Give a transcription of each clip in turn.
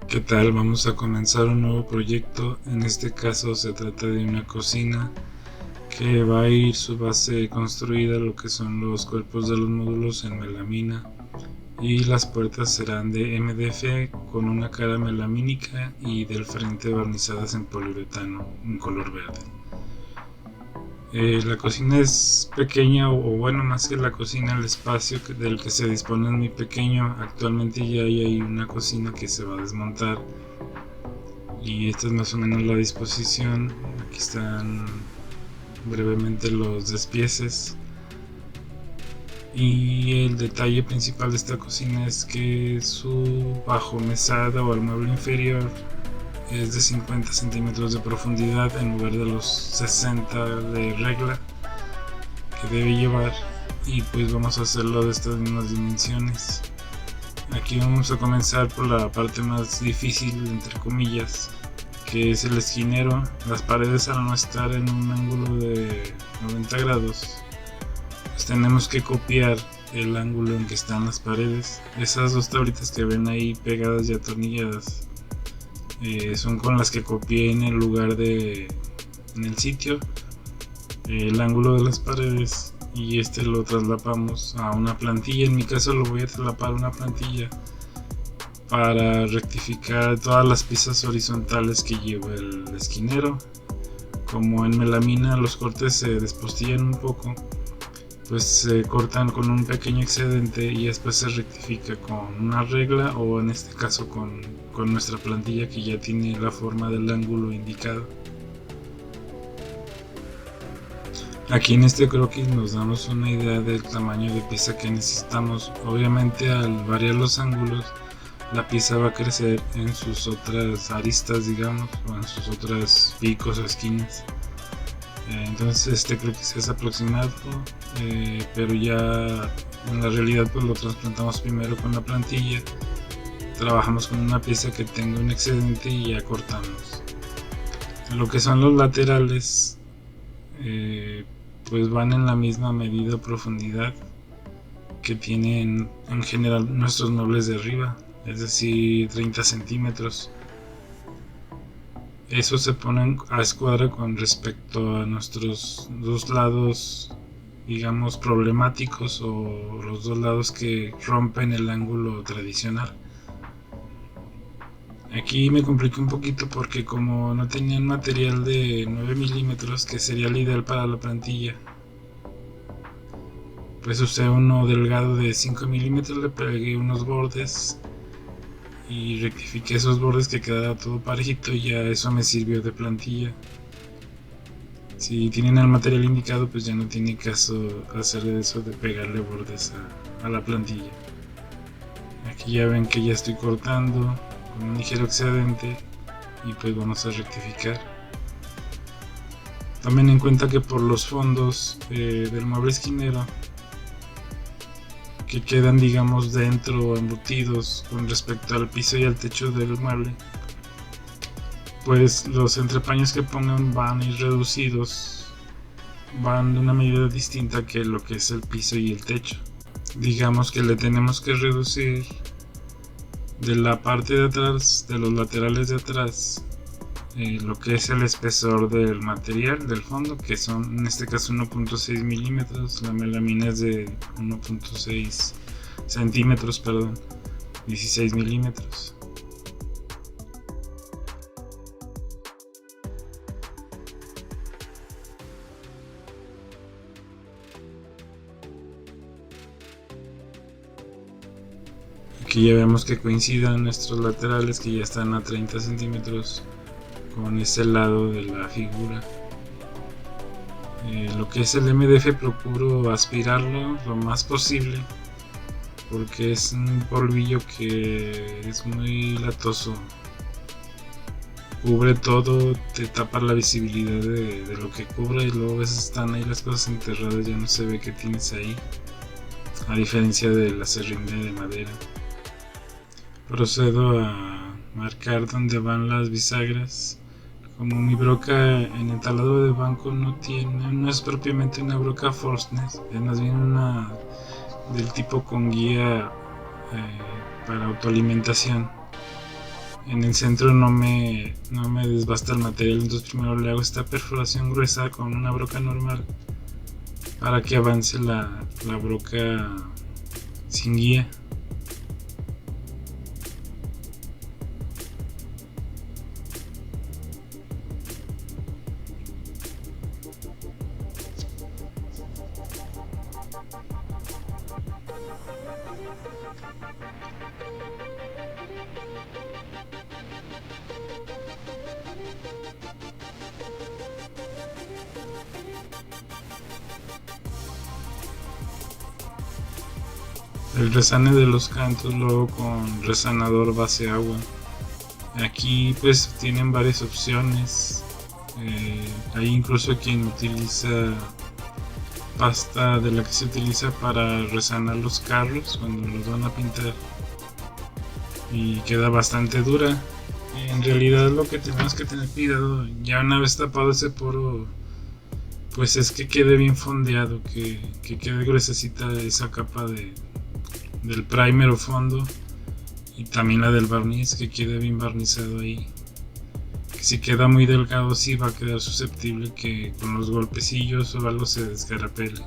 ¿Qué tal? Vamos a comenzar un nuevo proyecto. En este caso se trata de una cocina que va a ir su base construida, lo que son los cuerpos de los módulos en melamina, y las puertas serán de MDF con una cara melamínica y del frente barnizadas en poliuretano en color verde. La cocina es pequeña, o bueno, más que la cocina, el espacio del que se dispone es muy pequeño. Actualmente ya hay ahí una cocina que se va a desmontar y esta es más o menos la disposición. Aquí están brevemente los despieces, y el detalle principal de esta cocina es que su bajo mesada o el mueble inferior es de 50 centímetros de profundidad en lugar de los 60 de regla que debe llevar, y pues vamos a hacerlo de estas mismas dimensiones. Aquí vamos a comenzar por la parte más difícil, entre comillas, que es el esquinero. Las paredes, al no estar en un ángulo de 90 grados, pues tenemos que copiar el ángulo en que están las paredes. Esas dos tablitas que ven ahí pegadas y atornilladas son con las que copié en el lugar en el sitio, el ángulo de las paredes, y este lo traslapamos a una plantilla. En mi caso lo voy a traslapar a una plantilla para rectificar todas las piezas horizontales que lleva el esquinero. Como en melamina los cortes se despostillan un poco, pues se cortan con un pequeño excedente y después se rectifica con una regla, o en este caso con nuestra plantilla que ya tiene la forma del ángulo indicado. Aquí en este croquis nos damos una idea del tamaño de pieza que necesitamos. Obviamente, al variar los ángulos, la pieza va a crecer en sus otras aristas, digamos, o en sus otras picos o esquinas. Entonces este croquis es aproximado, pero ya en la realidad pues lo trasplantamos primero con la plantilla, trabajamos con una pieza que tenga un excedente y ya cortamos. Lo que son los laterales, pues van en la misma medida o profundidad que tienen en general nuestros muebles de arriba, es decir, 30 centímetros. Eso se pone a escuadra con respecto a nuestros dos lados, digamos, problemáticos, o los dos lados que rompen el ángulo tradicional. Aquí me compliqué un poquito porque como no tenían material de 9 milímetros, que sería el ideal para la plantilla, pues usé uno delgado de 5 milímetros, le pegué unos bordes y rectifiqué esos bordes que quedara todo parejito, y ya eso me sirvió de plantilla. Si tienen el material indicado, pues ya no tiene caso hacer eso de pegarle bordes a la plantilla. Aquí ya ven que ya estoy cortando con un ligero excedente y pues vamos a rectificar. Tomen en cuenta que por los fondos del mueble esquinero, que quedan, digamos, dentro, embutidos con respecto al piso y al techo del mueble, pues los entrepaños que pongan van a ir reducidos, van de una medida distinta que lo que es el piso y el techo. Digamos que le tenemos que reducir de la parte de atrás, de los laterales de atrás, lo que es el espesor del material del fondo, que son en este caso 1.6 milímetros, la melamina es de 1.6 centímetros, 16 milímetros. Aquí ya vemos que coincidan nuestros laterales, que ya están a 30 centímetros con ese lado de la figura. Lo que es el MDF procuro aspirarlo lo más posible, porque es un polvillo que es muy latoso, cubre todo, te tapa la visibilidad de lo que cubre, y luego a veces están ahí las cosas enterradas, ya no se ve que tienes ahí, a diferencia de la serrín de madera. Procedo a marcar dónde van las bisagras. Como mi broca en el taladro de banco no es propiamente una broca Forstner, es más bien una del tipo con guía para autoalimentación. en el centro no me desbasta el material, entonces primero le hago esta perforación gruesa con una broca normal para que avance la broca sin guía. El resane de los cantos luego con resanador base agua. Aquí pues tienen varias opciones. Hay incluso quien utiliza pasta de la que se utiliza para resanar los carros cuando los van a pintar y queda bastante dura. En realidad lo que tenemos que tener cuidado ya una vez tapado ese poro, pues es que quede bien fondeado, que quede gruesecita esa capa del primer o fondo, y también la del barniz, que quede bien barnizado ahí. Que si queda muy delgado sí va a quedar susceptible que con los golpecillos o algo se desgarapele.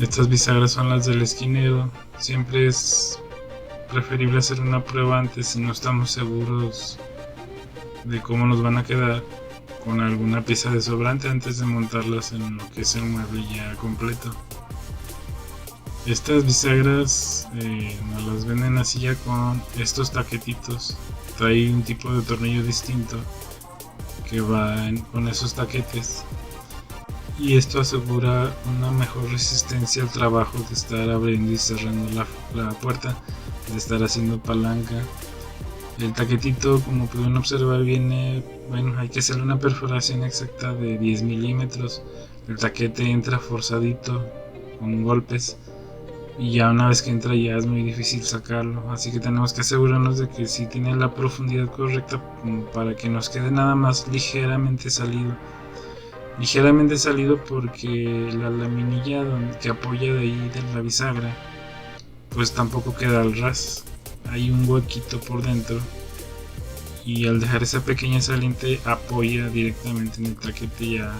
Estas bisagras son las del esquinero. Siempre es preferible hacer una prueba antes si no estamos seguros de cómo nos van a quedar, con alguna pieza de sobrante antes de montarlas en lo que es el mueble ya completo. Estas bisagras nos las venden así ya con estos taquetitos. Trae un tipo de tornillo distinto que va con esos taquetes, y esto asegura una mejor resistencia al trabajo de estar abriendo y cerrando la puerta, de estar haciendo palanca. El taquetito, como pueden observar, viene, bueno, hay que hacerle una perforación exacta de 10 milímetros. El taquete entra forzadito con golpes, y ya una vez que entra ya es muy difícil sacarlo, así que tenemos que asegurarnos de que sí tiene la profundidad correcta como para que nos quede nada más ligeramente salido porque la laminilla que apoya de ahí de la bisagra pues tampoco queda al ras, hay un huequito por dentro, y al dejar esa pequeña saliente apoya directamente en el taquete, ya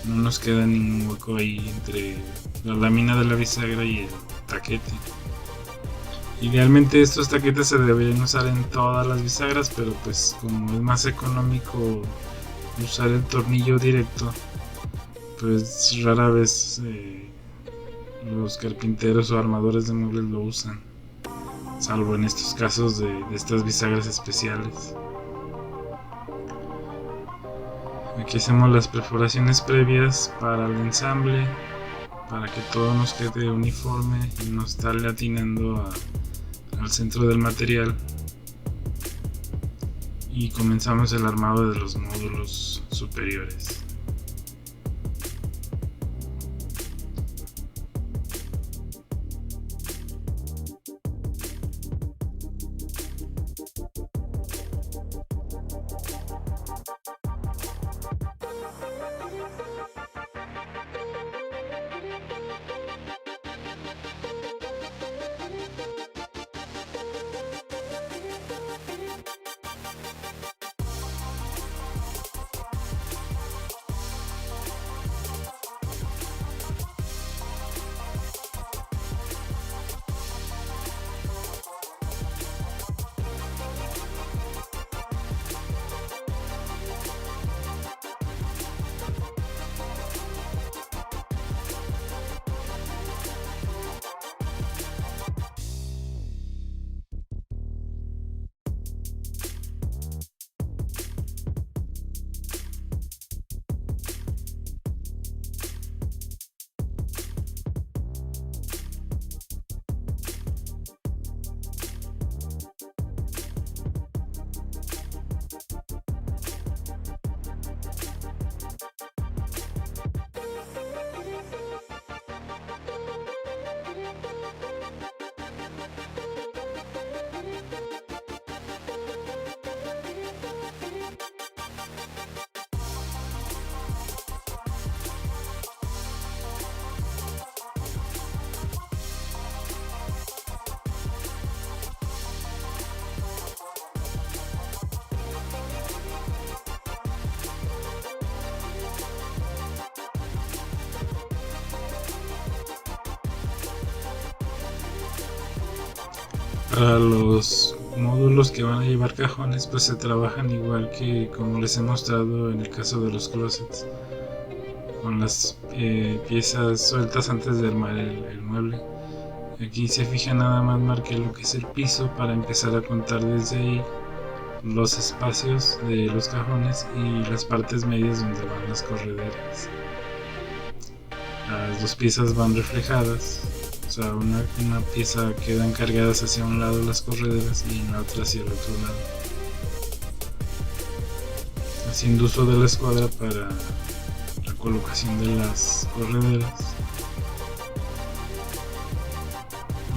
no nos queda ningún hueco ahí entre la lámina de la bisagra y el taquete. Idealmente estos taquetes se deberían usar en todas las bisagras, pero pues como es más económico usar el tornillo directo, pues rara vez los carpinteros o armadores de muebles lo usan, salvo en estos casos de estas bisagras especiales. Aquí hacemos las perforaciones previas para el ensamble, para que todo nos quede uniforme y no estarle atinando al centro del material, y comenzamos el armado de los módulos superiores. Para los módulos que van a llevar cajones, pues se trabajan igual que como les he mostrado en el caso de los closets, con las piezas sueltas antes de armar el mueble. Aquí se fija, nada más marqué lo que es el piso para empezar a contar desde ahí los espacios de los cajones y las partes medias donde van las correderas. Las dos piezas van reflejadas, o sea, una pieza quedan cargadas hacia un lado las correderas y en la otra hacia el otro lado, haciendo uso de la escuadra para la colocación de las correderas.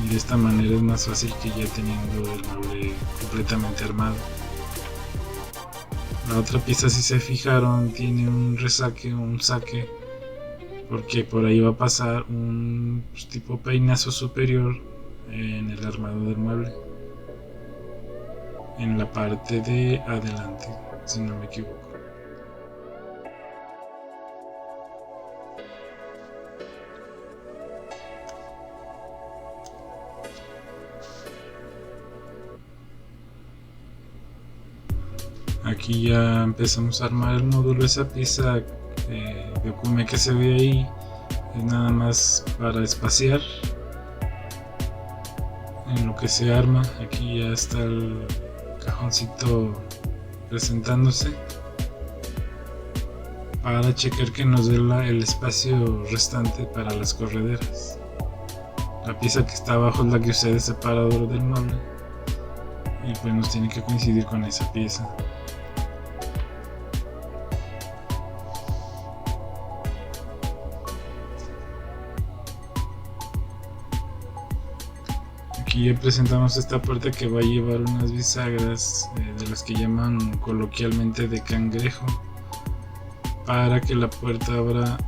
Y de esta manera es más fácil que ya teniendo el mueble completamente armado. La otra pieza, si se fijaron, tiene un resaque, un saque, porque por ahí va a pasar un tipo peinazo superior en el armado del mueble, en la parte de adelante, si no me equivoco. Aquí ya empezamos a armar el módulo. Esa pieza de Okume que se ve ahí es nada más para espaciar en lo que se arma. Aquí ya está el cajoncito presentándose para checar que nos dé el espacio restante para las correderas. La pieza que está abajo es la que usa de separador del mueble y pues nos tiene que coincidir con esa pieza. Aquí ya presentamos esta puerta que va a llevar unas bisagras de las que llaman coloquialmente de cangrejo, para que la puerta abra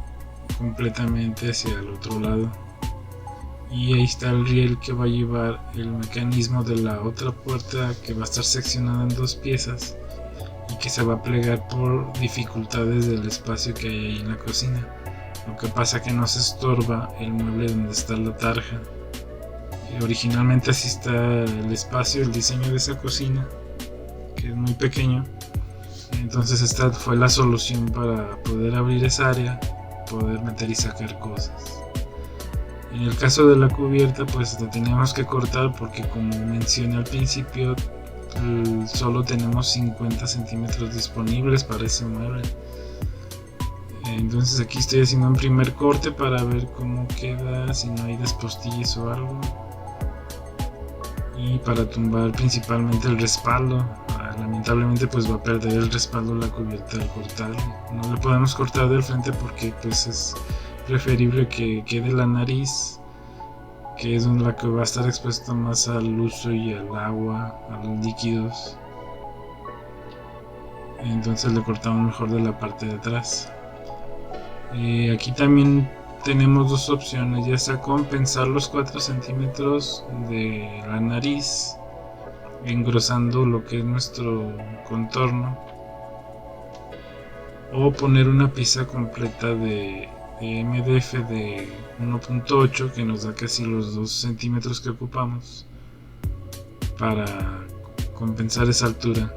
completamente hacia el otro lado. Y ahí está el riel que va a llevar el mecanismo de la otra puerta, que va a estar seccionada en dos piezas y que se va a plegar por dificultades del espacio que hay ahí en la cocina. Lo que pasa que no se estorba el mueble donde está la tarja. Originalmente así está el espacio, el diseño de esa cocina, que es muy pequeño. Entonces esta fue la solución para poder abrir esa área, poder meter y sacar cosas. En el caso de la cubierta, pues la teníamos que cortar porque, como mencioné al principio, solo tenemos 50 centímetros disponibles para ese mueble. Entonces aquí estoy haciendo un primer corte para ver cómo queda, si no hay despostilles o algo, y para tumbar principalmente el respaldo. Lamentablemente pues va a perder el respaldo la cubierta al cortarle. No le podemos cortar del frente porque pues es preferible que quede la nariz, que es la que va a estar expuesta más al uso y al agua, a los líquidos. Entonces le cortamos mejor de la parte de atrás. Aquí también tenemos dos opciones, ya sea compensar los 4 centímetros de la nariz engrosando lo que es nuestro contorno, o poner una pieza completa de MDF de 1.8 que nos da casi los 2 centímetros que ocupamos para compensar esa altura.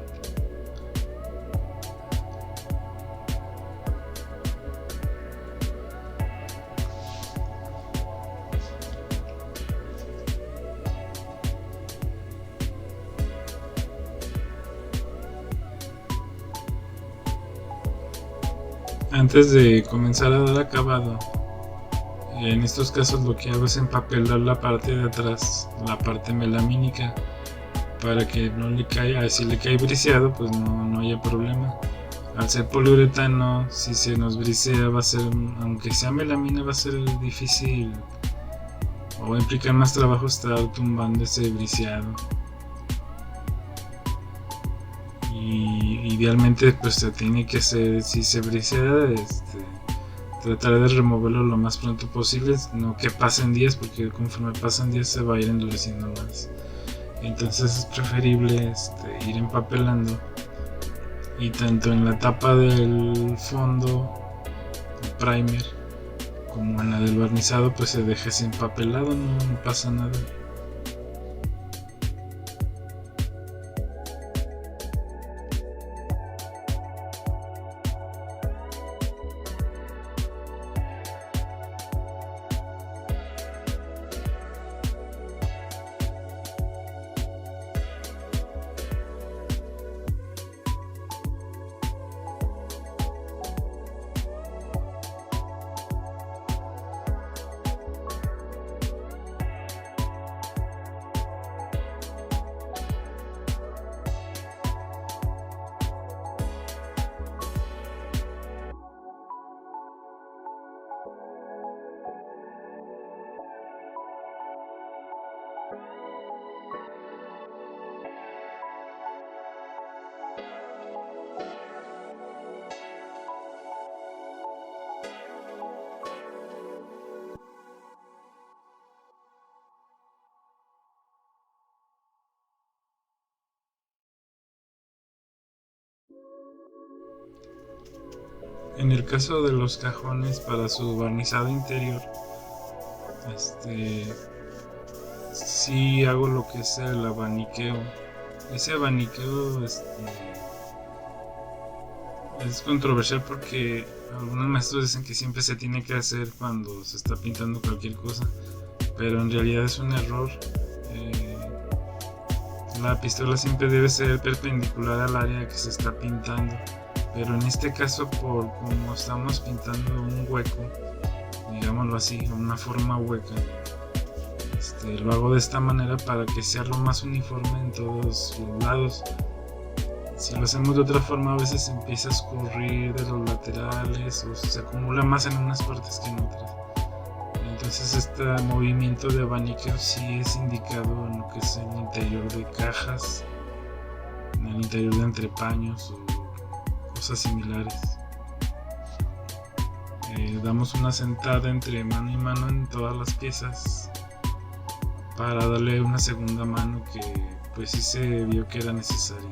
Antes de comenzar a dar acabado, en estos casos lo que hago es empapelar la parte de atrás, la parte melamínica, para que no le caiga. Si le cae briseado, pues no haya problema. Al ser poliuretano, si se nos brisea, va a ser, aunque sea melamina, va a ser difícil o va a implicar más trabajo estar tumbando ese briseado. Y idealmente pues se tiene que hacer, si se brisea, tratar de removerlo lo más pronto posible, no que pasen días, porque conforme pasan días se va a ir endureciendo más. Entonces es preferible ir empapelando, y tanto en la tapa del fondo, el primer, como en la del barnizado, pues se deja ese empapelado, no pasa nada. En el caso de los cajones para su barnizado interior, sí hago lo que es el abaniqueo. Ese abaniqueo es controversial porque algunos maestros dicen que siempre se tiene que hacer cuando se está pintando cualquier cosa, pero en realidad es un error. La pistola siempre debe ser perpendicular al área que se está pintando, pero en este caso, por como estamos pintando un hueco, digámoslo así, una forma hueca, lo hago de esta manera para que sea lo más uniforme en todos los lados. Si lo hacemos de otra forma, a veces empieza a escurrir de los laterales o se acumula más en unas partes que en otras. Entonces este movimiento de abaniqueo sí es indicado en lo que es el interior de cajas, en el interior de entrepaños o cosas similares. Damos una sentada entre mano y mano en todas las piezas para darle una segunda mano que pues sí se vio que era necesaria.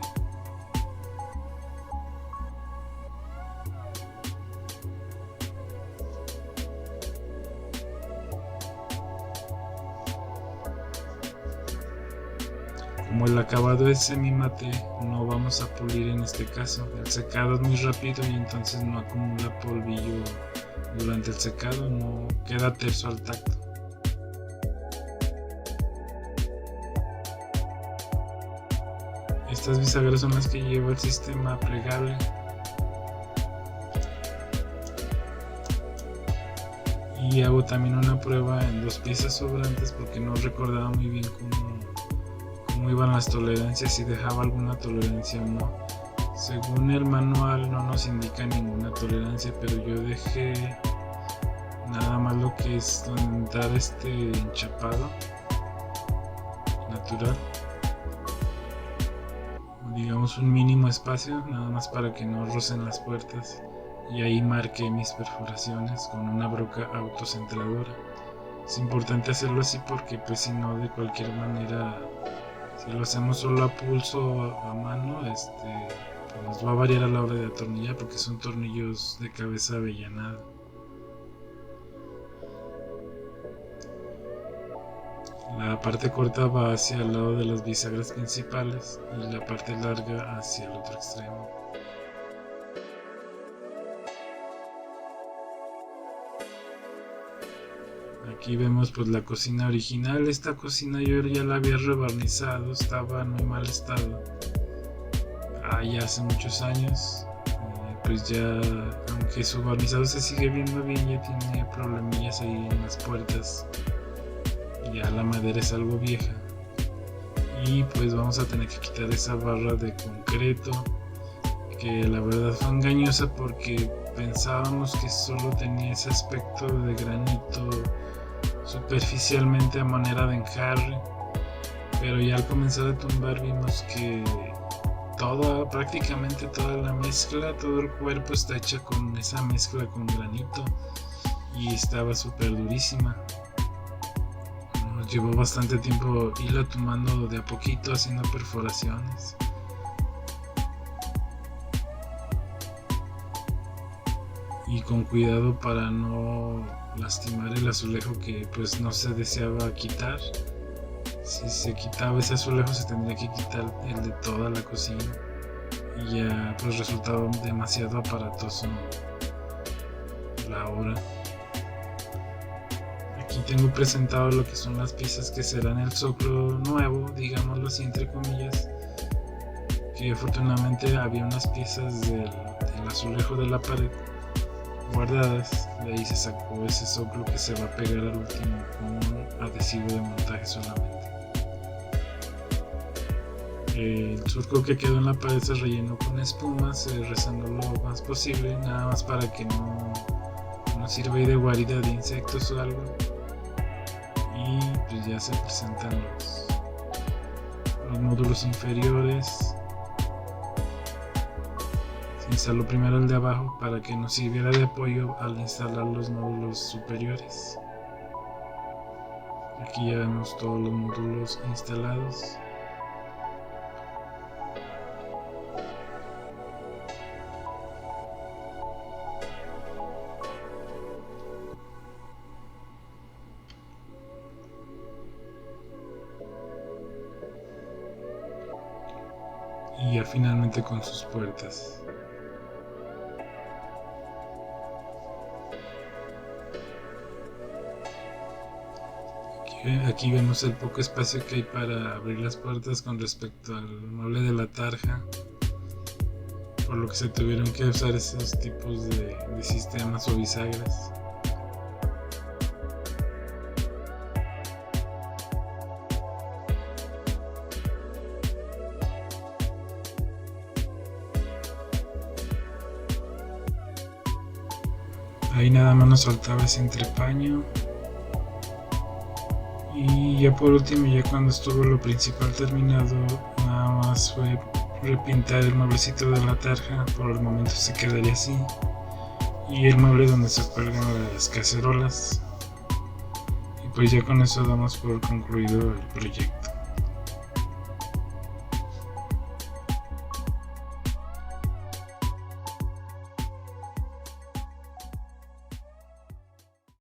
Como el acabado es semimate, no vamos a pulir en este caso. El secado es muy rápido y entonces no acumula polvillo durante el secado, no queda terso al tacto. Estas bisagras son las que lleva el sistema plegable. Y hago también una prueba en 2 piezas sobrantes porque no recordaba muy bien cómo iban las tolerancias, si dejaba alguna tolerancia o no. Según el manual no nos indica ninguna tolerancia, pero yo dejé nada más lo que es dar enchapado natural, digamos un mínimo espacio, nada más para que no rocen las puertas, y ahí marqué mis perforaciones con una broca autocentradora. Es importante hacerlo así porque pues si no, de cualquier manera, si lo hacemos solo a pulso o a mano, pues nos va a variar a la hora de atornillar porque son tornillos de cabeza avellanada. La parte corta va hacia el lado de las bisagras principales y la parte larga hacia el otro extremo. Aquí vemos pues la cocina original. Esta cocina yo ya la había rebarnizado, estaba en muy mal estado ya hace muchos años. Pues ya, aunque su barnizado se sigue viendo bien, ya tiene problemillas ahí en las puertas. Ya la madera es algo vieja y pues vamos a tener que quitar esa barra de concreto, que la verdad fue engañosa porque pensábamos que solo tenía ese aspecto de granito superficialmente a manera de enjarre, pero ya al comenzar a tumbar vimos que prácticamente toda la mezcla, todo el cuerpo está hecha con esa mezcla con granito y estaba súper durísima. Nos llevó bastante tiempo irla tumbando de a poquito, haciendo perforaciones. Y con cuidado para no lastimar el azulejo que pues no se deseaba quitar. Si se quitaba ese azulejo se tendría que quitar el de toda la cocina y ya pues resultaba demasiado aparatoso la obra. Aquí tengo presentado lo que son las piezas que serán el zócalo nuevo, digámoslo así entre comillas, que afortunadamente había unas piezas del azulejo de la pared guardadas. De ahí se sacó ese zócalo que se va a pegar al último con un adhesivo de montaje solamente. El surco que quedó en la pared se rellenó con espuma, se rezando lo más posible, nada más para que no sirva de guarida de insectos o algo. y pues ya se presentan los módulos inferiores. Se instaló primero el de abajo para que nos sirviera de apoyo al instalar los módulos superiores. Aquí ya vemos todos los módulos instalados. Y ya finalmente con sus puertas. Aquí vemos el poco espacio que hay para abrir las puertas con respecto al mueble de la tarja, por lo que se tuvieron que usar esos tipos de sistemas o bisagras. Ahí nada más nos faltaba ese entrepaño. Y ya por último, ya cuando estuvo lo principal terminado, nada más fue repintar el mueblecito de la tarja. Por el momento se quedaría así. Y el mueble donde se cuelgan las cacerolas. Y pues ya con eso damos por concluido el proyecto.